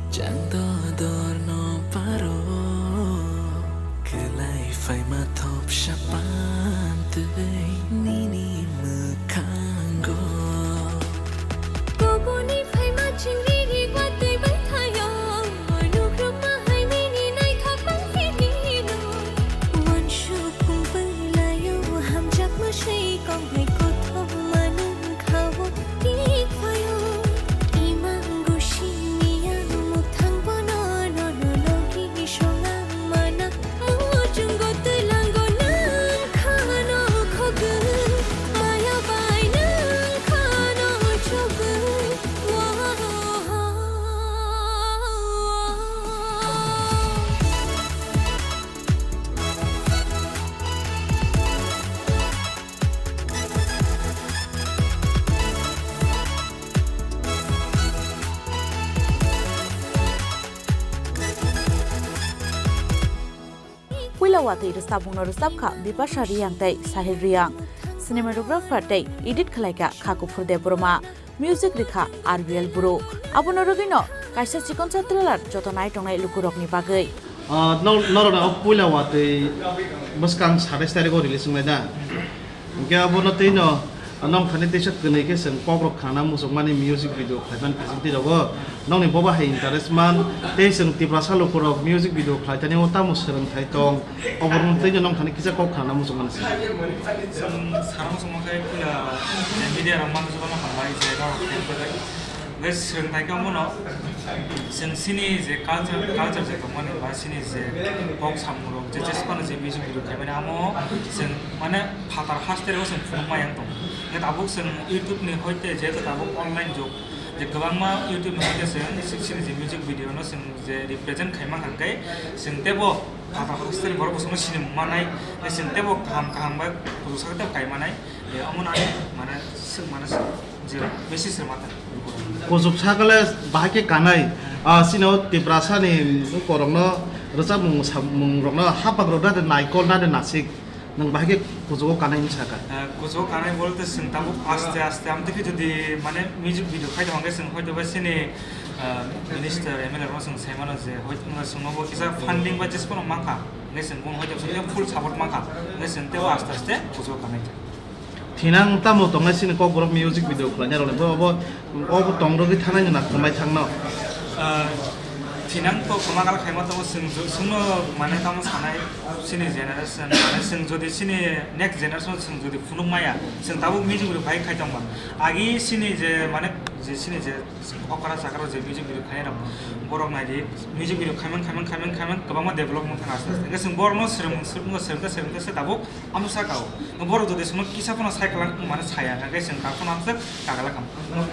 jangan dorno paro. Phải mà thop shapan tươi nini mơ kango
Cô ni phải mà chinh đi đi qua tươi bấy thay yo nụ khóc mà hai mini này thắp bắn phía đi rồi One show cùng với là yêu hàm chắc mơ say còn hay cô thông mà nâng khao đi qua yo Imang goshi niya một thằng bó nó lo ghi show ngang mà nặng
Wati Rustabung no Rustabka Bipasha Riang Tei Sahir Riang cinematographer tei edit khlaika Khakupur de Burma music rikha RBL Buru abono rogino kaisa chikoncha trailer joto nai tongnai lukurokni bagai
नरना पहिला वाते बसकां 27 को release संगलाय दा क्या बोनो तेनो नम खाने तेसत गनै के जों पग्रक खाना मुसुक माने मिउजिक भिडिअ खायमान प्रेजेन्ट जागो नंनि बबा हाय इन्टारेस्ट मान ते जों तिब्रासा लखरक मिउजिक भिडिअ खायतानि ओता मुसरं थायतं अबरन तेनो नम खाने किसा कक खाना मुसुक माने
सारां समाखाय फुला मिडिया रमान जबाना हाबाय जे गाव बे सोलोंथाइखौ उनाव जों सिनि जे कालचार जे माने बा सिनि जे बक सामुरक जे जेसेबां जे मिउजिक भिडिअ खायमाने आमो जों माने फातार हास्टेराव जों फुंमायां दं ने दाबो जों इउट्युबनि हयते जे दाबो अनलाइन जुग जे गोबां मा इउट्युबनि हयते जों सिनि जे मिउजिक भिडिअनो जों जे रिप्रेजेन्ट खायमा हांगाय जों तेबो फातार हास्टेल बर बसनो सिनि मानाय जों तेबो गाहाम बा पुरुसाखौ खायमानाय अमनाय माने जों माने जे मेसेज माता
कोजुब सागले बाहाके कानाय सिनो तिब्रासानि करंनो रोजाब मुंरंनो हाबाग्रोदा नायकल ना नासिक नों बाहाके कोजुब कानाय साका
कोजुब कानाय बोलते जों दाबो आस्ते आस्ते आमते जुदि माने मिउजिक भिडिअ खायदों हांगे जों हयतो बा सिनि मिनिस्टार एमएलए रो जों सायमानो जे हयतो जोंनो किसा फान्डिं बा जेसपनो माखा ने जों बुं हयतो जों फुल सापर्ट माखा ने जों तेबो आस्ते आस्ते कोजुब कानाय
थिनां तामो तंगाय सिनि कक ग्रुप मिउजिक भिडिअ खालायनाय रले अब तंग्रगै थानाय ना खमाय थांनो
थिनां तो खमागाल खायमा तो जोंनो माने ताम सानाय सिनि जेनारेशन माने जों जदि सिनि नेक्स्ट जेनारेशन जों जदि फुनुमाया जों दाबो मिउजिक भिडिअ भाइ खायदोंबा आगि सिनि जे माने जे सिनि जे अकरा जागाराव जे मिउजिक भिडिअ खायनाय बरक नायदि मिउजिक भिडिअ खायमान गोबां मा डेभलपमेन्ट थांगासिनो जों बरनो सोलोंगासे दाबो आमुसा गाव बर जदि जों किसाफोना साइकेल माने साया नागाय जों काफोनासो कागाला खाम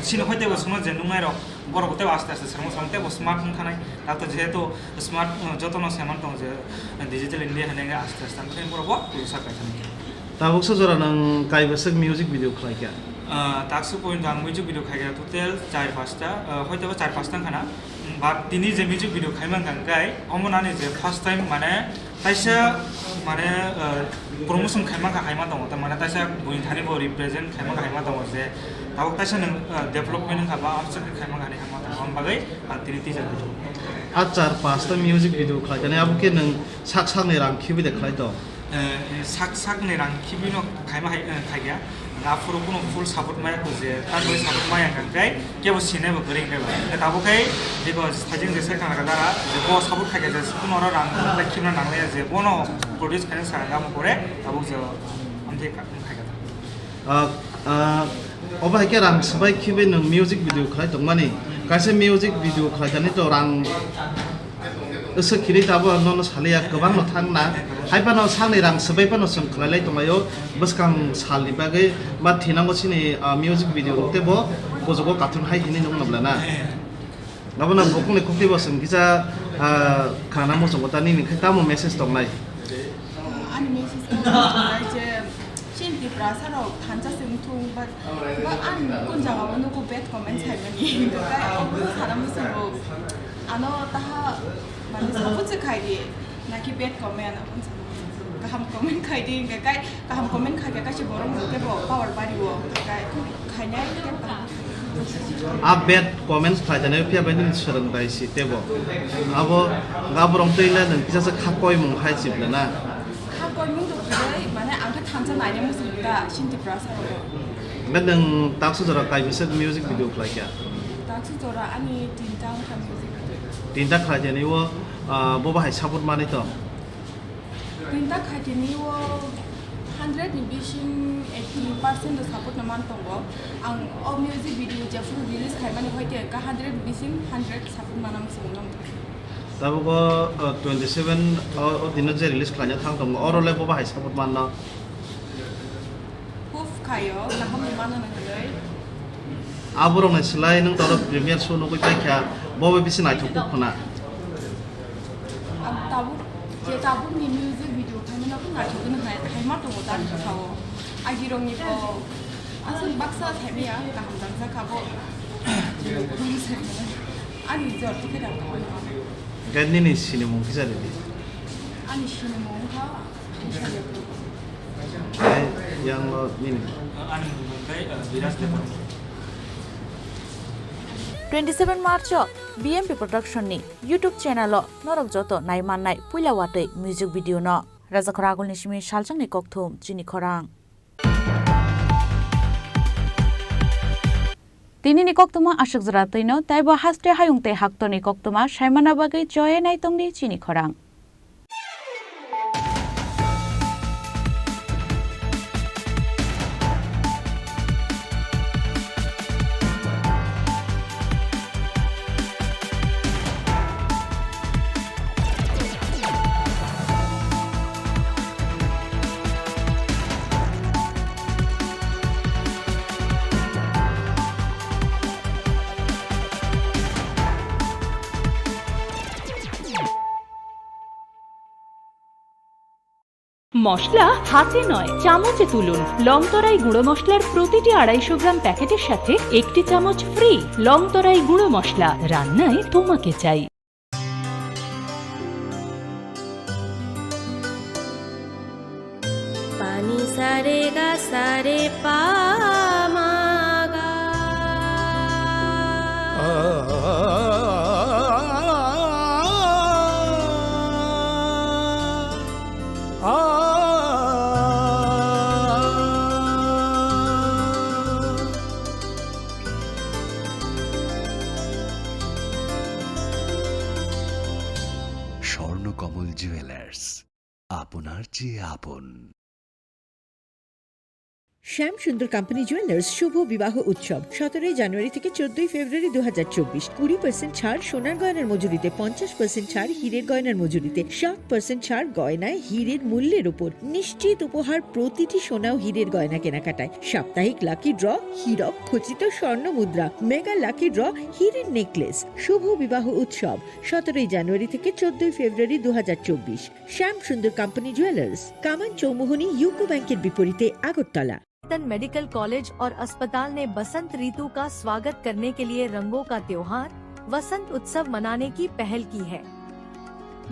सिनि हयतेबो जों जे नुनाय र बर गते आस्ते आस्ते सोलोंते स्मार्ट थानाय दाथ जेहेतु स्मार्ट जतन सेमान दं जे डिजिटल इंडिया होनाय आस्ते आस्ते ओंखायनो बरबो पुरुसा गायथानाय
दाबोसो जरा नों कायबोसो मिउजिक भिडिअ खालायखा
दाक्सु पइन्ट आं मिउजिक भिडिअ खायगा टोटेल 4-5टा हयतो 4-5टा खाना बाट दिनै जे मिउजिक भिडिअ खायमान गांगाय अमनानि जे फर्स्ट टाइम माने ताइसा माने प्रमोशन खायमा दङ त माने ताइसा बुइथानिबो रिप्रेजेन्ट खायमा दङ जे दाबो ताइसा नों डेभलपमेन्ट खाबा आफसर खायमा गानि खायमा दङ बागै आं दिनै टिचार
आ 4-5टा मिउजिक भिडिअ खालायनानै आबुके नों साकसांनि रां खिबि देखाय दं
साकसांनि रां खिबिनो खायमा खायगा आफुरो कुनो फुल सापर्ट माया को जे तारबो सापर्ट माया गांगाय केबो सिनेबो गरिं देबा दाबोखाय बेबो साजिं जे सायखाना गारा जे बो सापर्ट खायगा जे कुनो रां लाखिना नांलाया जे बनो प्रड्यूस खायनो सारागा मखरे दाबो जे आमथे खायगा
अबा के रां सबाय खिबे नों मिउजिक भिडिअ खाय दं माने कासे मिउजिक भिडिअ खायदानि तो रां असो खिरि दाबो नन सालिया गोबां न थांना हायबानो सानै रां सबायबानो जों खालायलाय दंलायो बसकां सालनि बागै बा थिनांगो सिनि मिउजिक भिडिअ तेबो गोजोगो काथुन हाय हिनि नंलाब्ला ना गाबोन बकने खुफिबो जों किजा खाना मोसंगो तानि निखाय तामो मेसेज दंलाय
आनि मेसेज जे सिनति प्रासाराव थानजा जोंथुं बा आन कुनजागाव नुगो बेड कमेन्ट्स हायबानि गाय अबो सारा मोसंगो आनो ताहा माने सबसे खायदि नाकि बेड कमेन्ट गाहाम कमेन्ट खायदि गाय गाहाम कमेन्ट खायगा गासि बरं तेबो पावर बारिवो गाय खायनाय
आ बेड कमेन्ट्स खायदाने फियाबानि सोलोंबाय सि तेबो आबो गाबरं तैला नों किजासे खाकय मुं हायसिबला ना
खाकय मुं दखै माने आंथ थानजा नायनो मोसंदा सिनति प्रासाराव
बे नों ताक्सु जरा कायबोसो मिउजिक भिडिअ खायगा
ताक्सु जरा आनि तिनटा मिउजिक
तीनटा खायदेनिवो बबाहाय सापर्ट माने तो
तीनटा खायदेनिवो 100 नि बिसिम 80% सापर्ट नमान दंगो आं अ मिउजिक भिडिअ जे फुल रिलीज खायमानि हयते का 100 बिसिम 100 सापर्ट माना मोसंनो
दाबो 27 दिन जे रिलीज खायना थां दं अरले बबाहाय सापर्ट मानना
पुफ खायो नाहाम माना नगै
आबरंनाय सिलाय नों दारो प्रिमियार शो नुगै पाइखा बबे बिसि नायथुकु खना
ताबु नि मिउजिक भिडिअ खायना को नायथुकु नाय खायमा दङ दान थाव आगिरंनि को आसन बाक्सा थायमिया गाहाम दांजा खाबो आनि जर तिकेट आं
गायनि नि सिनेमा कि जादों
आनि सिनेमा हा
Yang ini.
Ani Mumbai Viras Depot.
27 March BMP Production ni YouTube channel norok joto nai mannai puila watei music video no Raja Khoragul ni simi saljang ni kokthum chini khorang Tini ni koktuma ashok jratoi no taibo haste hayungte hakto ni koktuma saimana bagai joye nai tongni chini khorang
মশলা হাতে নয় চামচে তুলুন লংতরাই গুঁড়ো মশলার প্রতিটি 250 গ্রাম প্যাকেটের সাথে একটি চামচ ফ্রি লংতরাই গুঁড়ো মশলা রান্নায় তোমাকে চাই
পানি সারে গা সারে পা মা গা
স্বর্ণকমল জুয়েলার্স আপনার চেয়ে আপন
শ্যাম সুন্দর কোম্পানি জুয়েলার্স শুভ বিবাহ উৎসব 17 জানুয়ারি থেকে 14 ফেব্রুয়ারি 2024 20% ছাড় সোনার গয়নার মজুরিতে 50% ছাড় হীরের গয়নার মজুরিতে 60% ছাড় গয়নায় হীরের মূল্যের উপর নিশ্চিত উপহার প্রতিটি সোনা ও হীরের গয়না কেনাকাটায় সাপ্তাহিক লাকি ড্র হীরক খচিত স্বর্ণ মুদ্রা মেগা লাকি ড্র হীরের নেকলেস শুভ বিবাহ উৎসব 17 জানুয়ারি থেকে 14 ফেব্রুয়ারি 2024 শ্যাম সুন্দর কোম্পানি জুয়েলার্স কামান চৌমুহনী ইউকো ব্যাংকের বিপরীতে আগরতলা
मेडिकल कॉलेज और अस्पताल ने बसंत ऋतु का स्वागत करने के लिए रंगों का त्योहार वसंत उत्सव मनाने की पहल की है।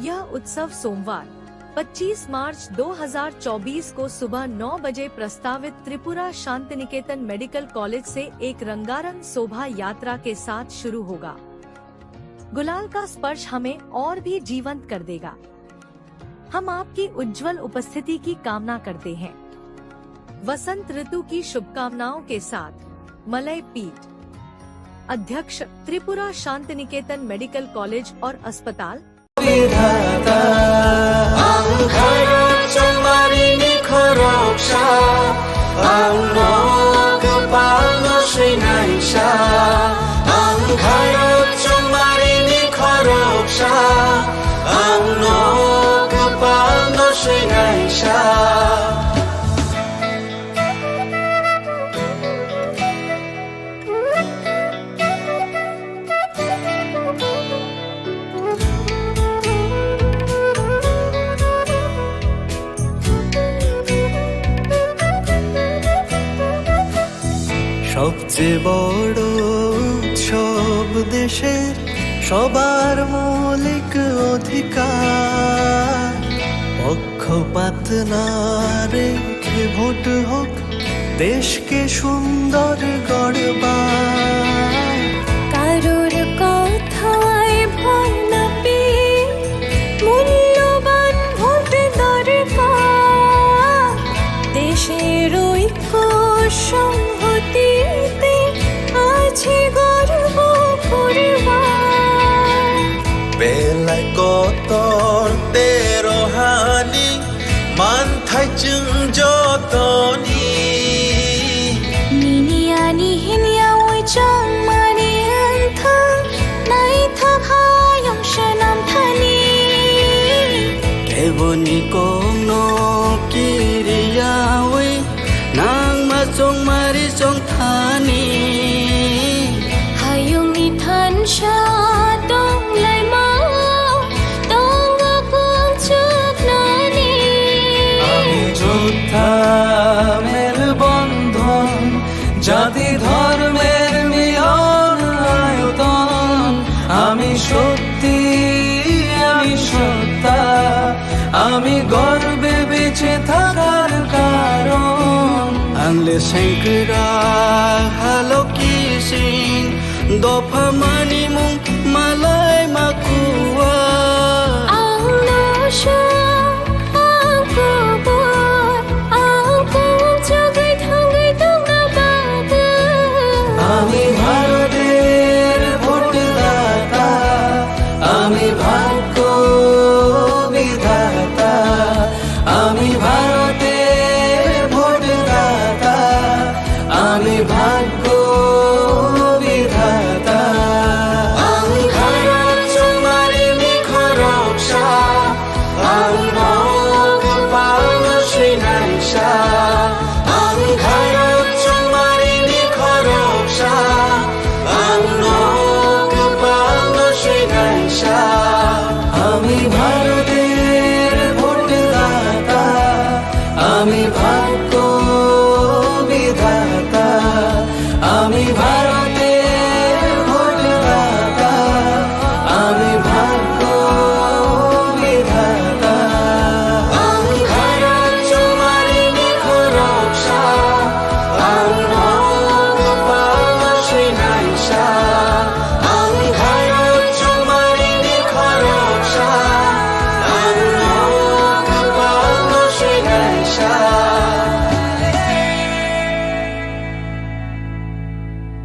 यह उत्सव सोमवार 25 मार्च 2024 को सुबह 9 बजे प्रस्तावित त्रिपुरा शांतिनिकेतन मेडिकल कॉलेज से एक रंगारंग शोभा यात्रा के साथ शुरू होगा। गुलाल का स्पर्श हमें और भी जीवंत कर देगा। हम आपकी उज्जवल उपस्थिति की कामना करते हैं। वसंत ऋतु की शुभकामनाओं के साथ मलय पीठ अध्यक्ष त्रिपुरा शांतिनिकेतन मेडिकल कॉलेज और अस्पताल
সবচেয়ে বড় উৎসব দেশের সবার মৌলিক অধিকার পক্ষপাত না রেখে ভোট হোক দেশকে সুন্দর গড়বার
কারোর কথায় ভয় না পেয়ে মূল্যবান ভোট দরকার দেশের ঐক্য সংহতিতে আছে গর্ব করবার
বেলায় কতর তেরোহানি মান থাইচুং যতনি
নিনিয়ানি হিনিয়া ওই চং মানি আন্থাং নাই থাকায়ং সনাম থানি
কেবনি কোনো কিরিয়া ওই nang masong mari song thani
hayung ni than sha dong lai mau dong akong chuk nani
ami jodha mer bondhon jati dharmer milan ayoton ami shakti ami shotta ami gorbe beche thakar सेंकरा हालो किसिं दफा मानि मुं मालाय माकुवा আমি ভারতের ভোটদাতা আমি ভাগ্য বিধাতা আমি ভারতের ভোটদাতা আমি ভাগ্য